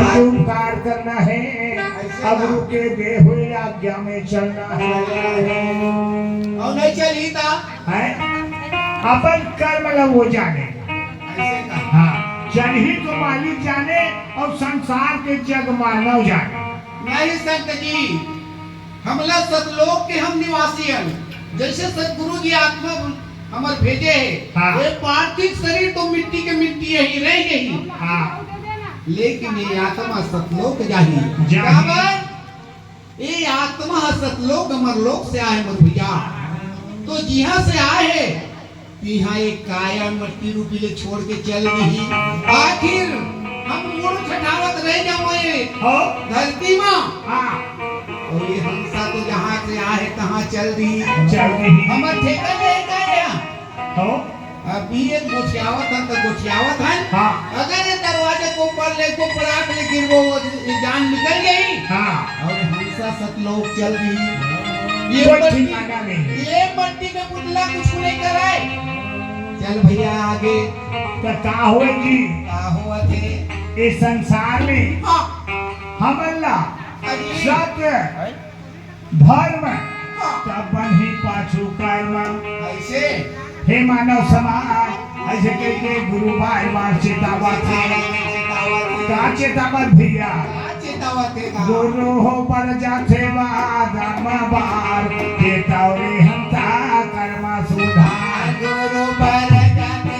आज उपकार करना है, अब रुके दे हुए आज्ञा में चलना है। और नहीं चली था है अपन कर्म ला वो जाने। ऐसे का हाँ, जन ही तो मालिक जाने और संसार के जग मानव जाने। नहीं संत जी, हमला सतलोक के हम निवासी हैं। जैसे सतगुरु जी आत्मा हमार भेजे है, हाँ। ये पार्थिव शरीर तो मिट्टी के मिट्टी ही रह गई, हाँ, लेकिन ये आत्मा सतलोक जाही। ये आत्मा सतलोक अमरलोक से आए मर भैया। तो जिहा से आए है, यहाँ एक काया मट्टी रूपी ले छोड़ के चल गई। आखिर हम मुड़ खटावत रह जाओगे धरती में। हाँ, और ये हंसा तो जहाँ से आए कहाँ चल रही हमर ठेका ले गया। हो अभी एक गोठियावत है तो गोठियावत है। हाँ, अगर ये दरवाजे को पर ले को पराग ले गिर वो जान निकल गई। हाँ, और हंसा सतलोक चल रही। कोई ठिकाना नहीं। ये मट्टी में पुतला कुछ नहीं कराए। चल भैया आगे तो का हुए जी का हुआ थे इस संसार में हम अल्लाह सत्य धर्म तब ही पाछू कर्म। ऐसे हे मानव समाज ऐसे के गुरु बार बार चेतावत है। का चेतावत भैया चेतावत है गुरु हो पर जाते धर्म बार चेतावरी हमता कर्म सुधार। गुरु पर जाते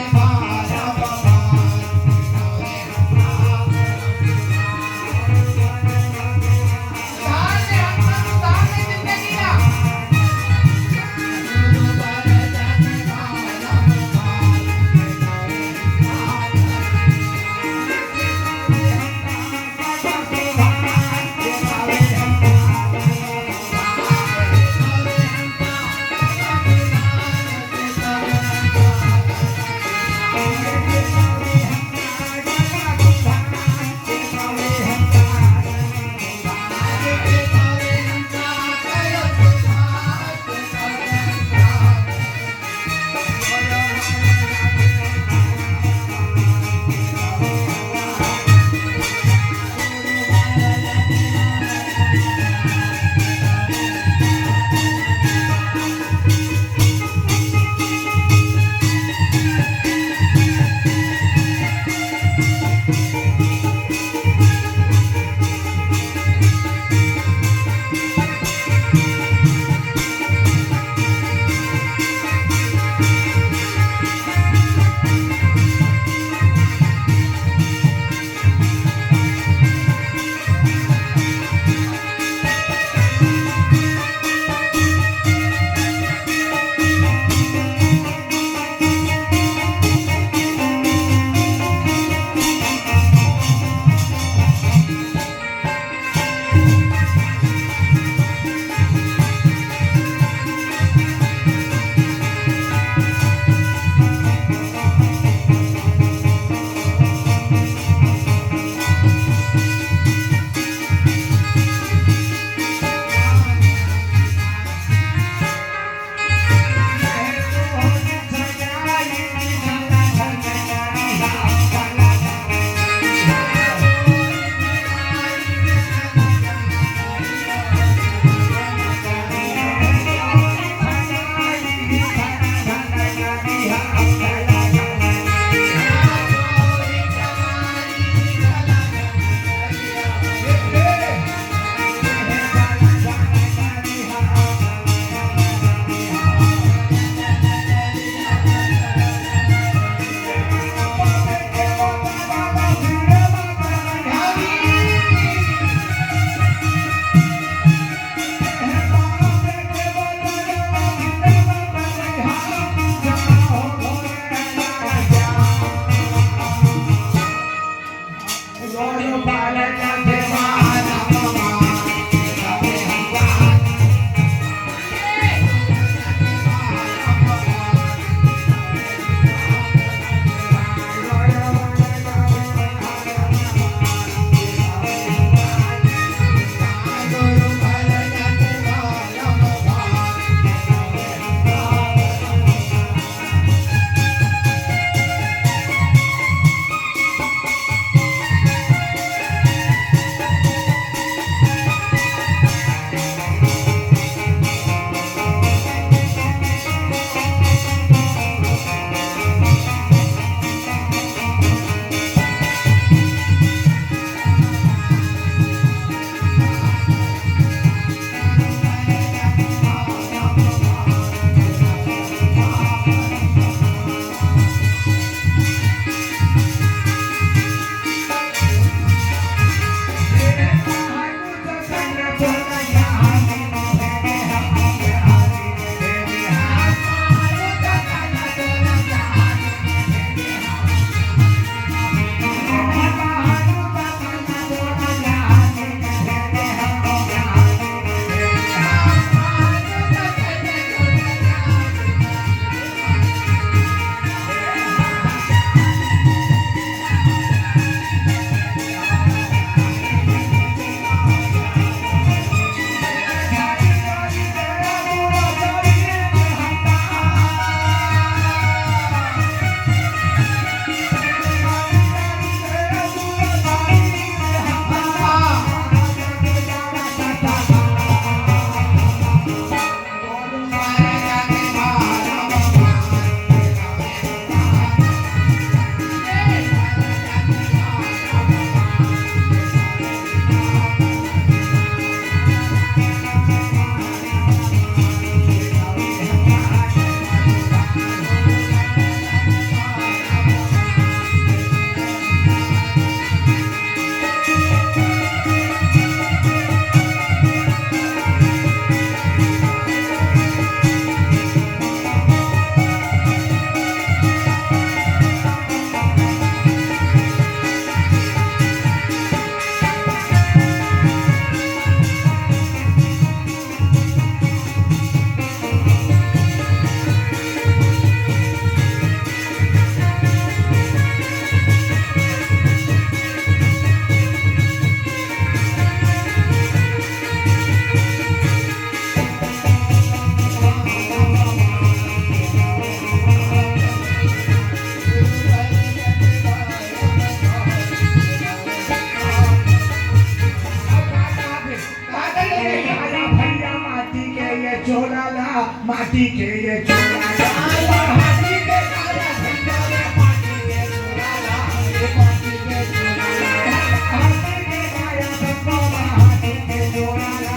माटी के ये चोला ला माटी के काया धंधा रे माटी के चोला ला ये माटी के चोला ला माटी के काया धंधा माटी के चोला ला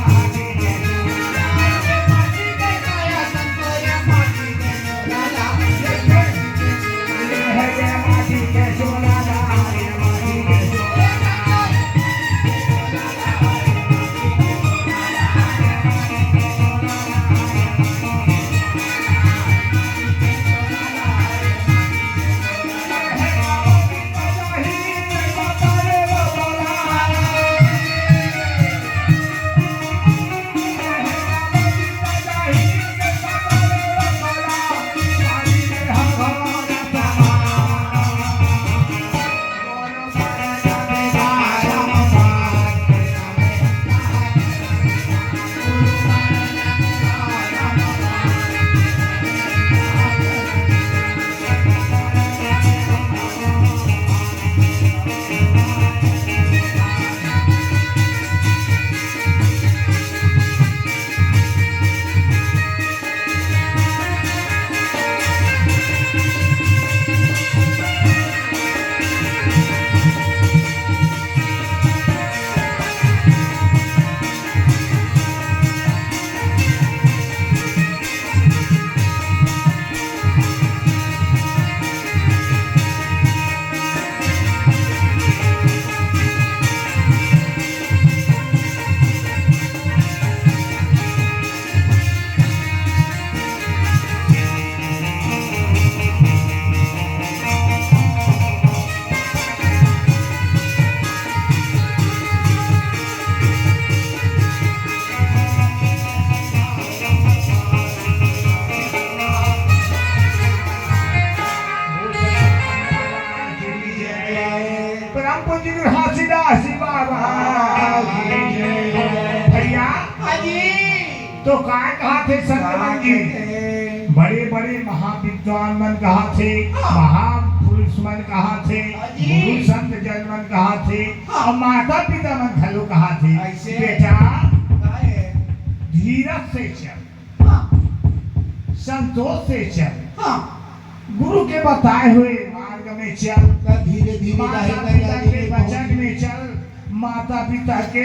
माटी के चोला ला ये माटी के काया धंधा रे माटी के चोला ला ये है माटी के चोला ला ये माटी के चोला भैया तो काय कहा थे संत जी बड़े बड़े महाविद्वान मन कहा थे महापुरुष मन कहा थे गुरु संत जन मन कहा थे और माता पिता मन थलो कहा थे बेटा धीरज से चल संतोष से चल गुरु के बताए हुए मार्ग में चल धीरे धीरे माता पिता के वचन में चल माता पिता के